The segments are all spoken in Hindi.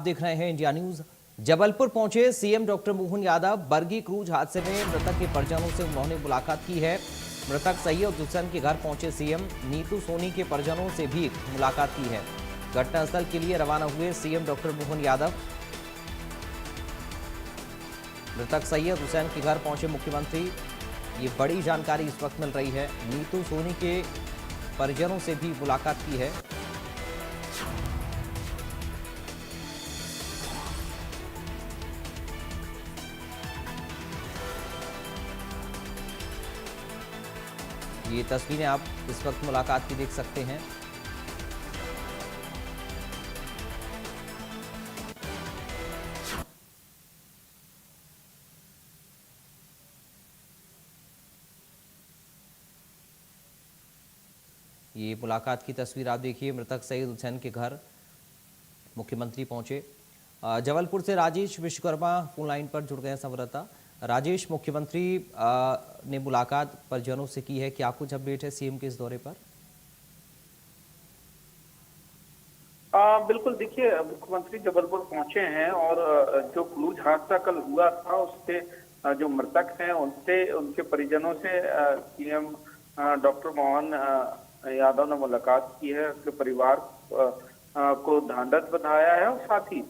देख रहे हैं इंडिया न्यूज। जबलपुर पहुंचे CM doctor Mohan Yadav. Bargi cruise हादसे में मृतक के परिजनों से उन्होंने मुलाकात की है। मृतक सैयद हुसैन के घर पहुंचे सीएम। नीतू सोनी के परिजनों से भी मुलाकात की है। घटनास्थल के लिए रवाना हुए सीएम डॉक्टर मोहन यादव। मृतक सैयद हुसैन के घर पहुंचे मुख्यमंत्री। ये बड़ी जानकारी इस वक्त मिल रही है। नीतू सोनी के परिजनों से भी मुलाकात की है। ये तस्वीरें आप इस वक्त मुलाकात की देख सकते हैं। ये मुलाकात की तस्वीर आप देखिए। मृतक सैयद हुसैन के घर मुख्यमंत्री पहुंचे। जबलपुर से राजेश विश्वकर्मा फोन लाइन पर जुड़ गए हैं संवाददाता। राजेश, मुख्यमंत्री ने मुलाकात परिजनों से की है, क्या कुछ अपडेट है सीएम के इस दौरे पर? बिल्कुल, देखिए मुख्यमंत्री जबलपुर पहुंचे हैं और जो क्रूज हादसा कल हुआ था उससे जो मृतक हैं उनसे उनके परिजनों से सीएम डॉक्टर मोहन यादव ने मुलाकात की है। उसके परिवार को ढांढस बंधाया है और साथ ही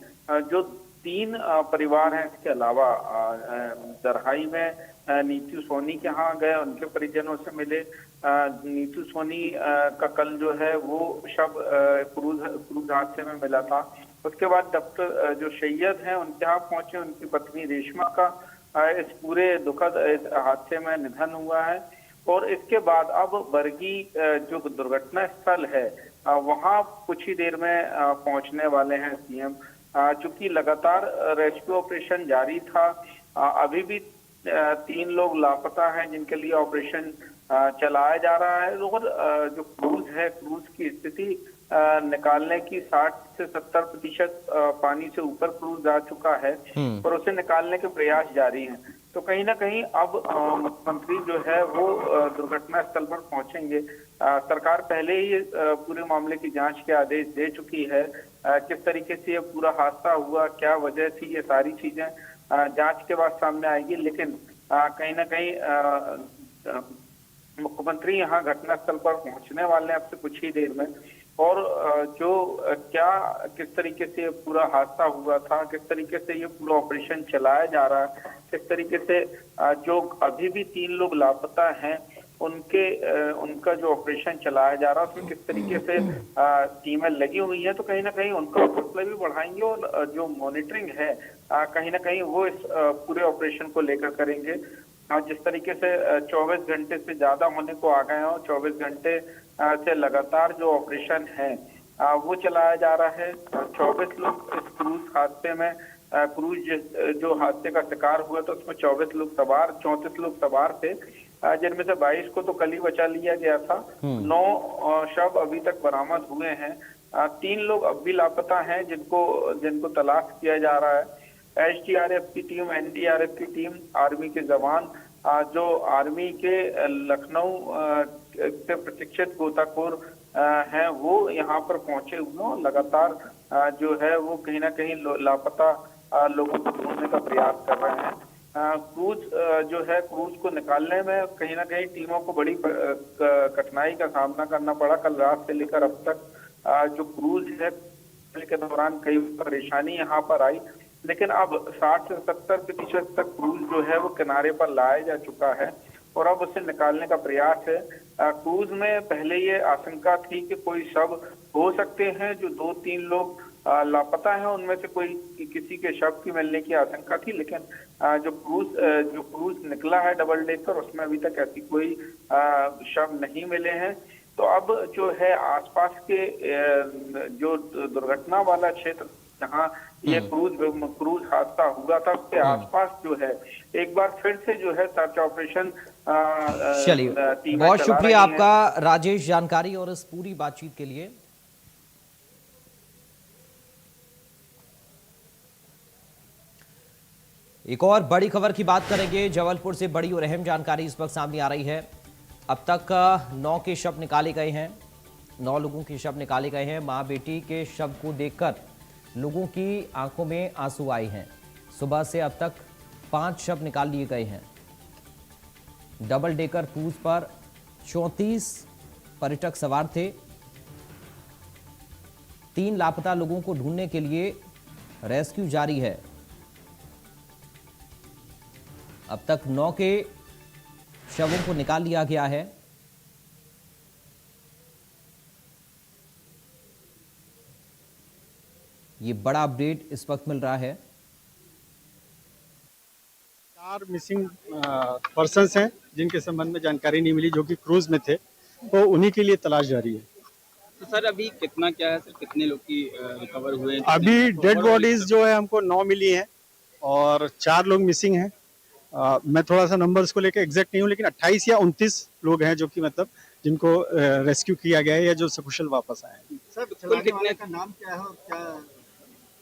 जो 3 परिवार हैं इसके अलावा दरहाई में नीतू सोनी के यहाँ गए, उनके परिजनों से मिले। नीतू सोनी का कल जो है वो शव क्रूज हादसे में मिला था। उसके बाद डॉक्टर जो सैयद हैं उनके यहाँ पहुंचे। उनकी पत्नी रेशमा का इस पूरे दुखद हादसे में निधन हुआ है और इसके बाद अब बरगी जो दुर्घटना स्थल है वहां कुछ ही देर में पहुंचने वाले हैं सीएम। चूंकि लगातार रेस्क्यू ऑपरेशन जारी था, अभी भी 3 लोग लापता हैं जिनके लिए ऑपरेशन चलाया जा रहा है और जो क्रूज है, क्रूज की स्थिति निकालने की 60 से 70% पानी से ऊपर क्रूज जा चुका है और उसे निकालने के प्रयास जारी हैं। तो कहीं ना कहीं अब मुख्यमंत्री जो है वो दुर्घटना स्थल पर पहुंचेंगे। सरकार पहले ही पूरे मामले की जांच के आदेश दे चुकी है। किस तरीके से ये पूरा हादसा हुआ, क्या वजह थी, ये सारी चीजें जांच के बाद सामने आएगी। लेकिन कहीं ना कहीं मुख्यमंत्री यहाँ घटनास्थल पर पहुंचने वाले हैं अब से कुछ ही देर में। और जो किस तरीके से पूरा हादसा हुआ था, किस तरीके से ये पूरा ऑपरेशन चलाया जा रहा है, किस तरीके से जो अभी भी 3 लोग लापता हैं उनका जो ऑपरेशन चलाया जा रहा है उसमें किस तरीके से टीमें लगी हुई हैं, तो कहीं ना कहीं उनका हौसला भी बढ़ाएंगे और जो मॉनिटरिंग है कहीं ना कहीं वो इस पूरे ऑपरेशन को लेकर करेंगे। जिस तरीके से 24 घंटे से ज्यादा होने को आ गए हैं और 24 घंटे से लगातार जो ऑपरेशन है वो चलाया जा रहा है। 24 लोग इस क्रूज हादसे में क्रूज जो हादसे का शिकार हुआ था उसमें 34 लोग सवार थे, जिनमें से 22 को तो कल ही बचा लिया गया था। 9 शव अभी तक बरामद हुए हैं। 3 लोग अब भी लापता हैं जिनको तलाश किया जा रहा है। एसडीआरएफ की टीम, एनडीआरएफ की टीम, आर्मी के जवान, जो आर्मी के लखनऊ से प्रशिक्षित गोताखोर हैं वो यहाँ पर पहुंचे हुए हैं। लगातार जो है वो कहीं ना कहीं लापता लोगों को ढूंढने का प्रयास कर रहे हैं। क्रूज जो है, क्रूज को निकालने में कहीं ना कहीं टीमों को बड़ी कठिनाई का सामना करना पड़ा। कल रात से लेकर अब तक जो क्रूज है के दौरान कई परेशानी यहाँ पर आई, लेकिन अब 60 से 70% तक क्रूज जो है वो किनारे पर लाया जा चुका है और अब उसे निकालने का प्रयास है। क्रूज में पहले ये आशंका थी कि कोई शव हो सकते हैं, जो 2-3 लोग लापता हैं उनमें से कोई किसी के शव की मिलने की आशंका थी, लेकिन जो क्रूज निकला है डबल डेकर उसमें अभी तक ऐसी कोई शव नहीं मिले हैं। तो अब जो है आसपास के जो दुर्घटना वाला क्षेत्र जहाँ ये क्रूज हादसा हुआ था उसके आसपास जो है एक बार फिर से जो है सर्च ऑपरेशन चलिए, बहुत शुक्रिया आपका राजेश, जानकारी और इस पूरी बातचीत के लिए। एक और बड़ी खबर की बात करेंगे। जबलपुर से बड़ी और अहम जानकारी इस वक्त सामने आ रही है। अब तक 9 के शव निकाले गए हैं। 9 लोगों के शव निकाले गए हैं। मां बेटी के शव को देखकर लोगों की आंखों में आंसू आए हैं। सुबह से अब तक 5 शव निकाल लिए गए हैं। डबल डेकर क्रूज पर 34 पर्यटक सवार थे। 3 लापता लोगों को ढूंढने के लिए रेस्क्यू जारी है। अब तक 9 के शवों को निकाल लिया गया है। ये बड़ा अपडेट इस वक्त मिल रहा है। 4 मिसिंग पर्सन्स हैं जिनके संबंध में जानकारी नहीं मिली, जो कि क्रूज में थे, तो उन्हीं के लिए तलाश जारी है। तो सर अभी कितना क्या है सर, कितने लोग की रिकवर हुए हैं? अभी डेड बॉडीज जो है हमको 9 मिली हैं और 4 लोग मिसिंग हैं। मैं थोड़ा सा नंबर्स को लेकर एग्जैक्ट नहीं हूँ, लेकिन 28 या 29 लोग हैं जो कि मतलब जिनको रेस्क्यू किया गया है या जो सकुशल वापस आए हैं। सर कुल कितने का नाम क्या है और क्या?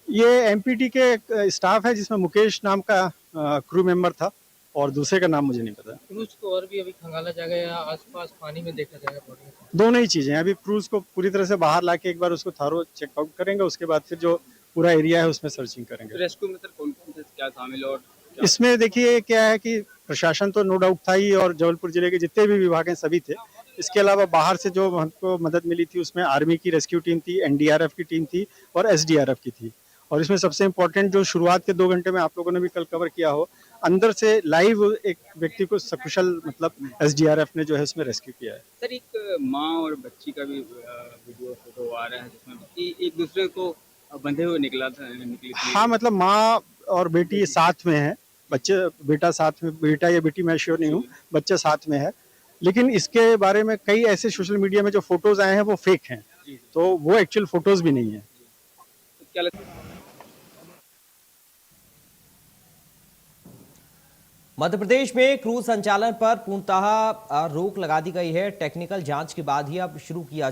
ये एमपीटी के स्टाफ है जिसमें मुकेश नाम का क्रू मेंबर था और दूसरे का नाम मुझे नहीं पता। क्रूज को और भी अभी खंगाला जाएगा या आसपास पानी में देखा जाएगा बॉडी? दोनों ही चीजें। अभी क्रूज को पूरी तरह से बाहर लाके एक बार उसको थारो चेकआउट करेंगे, उसके बाद फिर जो पूरा एरिया है उसमें सर्चिंग करेंगे। रेस्क्यू में सर कौन कौन से क्या शामिल और क्या? इसमें देखिए क्या है कि प्रशासन तो नो डाउट था ही और जबलपुर जिले के जितने भी विभाग हैं सभी थे। इसके अलावा बाहर से जो हमको मदद मिली थी उसमें आर्मी की रेस्क्यू टीम थी, एनडीआरएफ की टीम थी और एसडीआरएफ की थी। और इसमें सबसे इम्पोर्टेंट जो शुरुआत के 2 घंटे में आप लोगों ने भी कल कवर किया हो, अंदर से लाइव एक व्यक्ति को सकुशल मतलब एसडीआरएफ ने जो है उसमें रेस्क्यू किया है। सर एक माँ और बच्ची का भी वीडियो फोटो आ रहा है जिसमें बच्ची एक दूसरे को बंधे हुए निकली थी। हाँ, मतलब माँ और बेटी साथ में है, बच्चे बेटा साथ में, बेटा या बेटी मैं श्योर नहीं हूँ, बच्चा साथ में है। लेकिन इसके बारे में कई ऐसे सोशल मीडिया में जो फोटोज आए हैं वो फेक हैं, तो वो एक्चुअल फोटोज भी नहीं है। तो क्या लगता है? मध्य प्रदेश में क्रूज संचालन पर पूर्णतः रोक लगा दी गई है। टेक्निकल जांच के बाद ही अब शुरू किया जा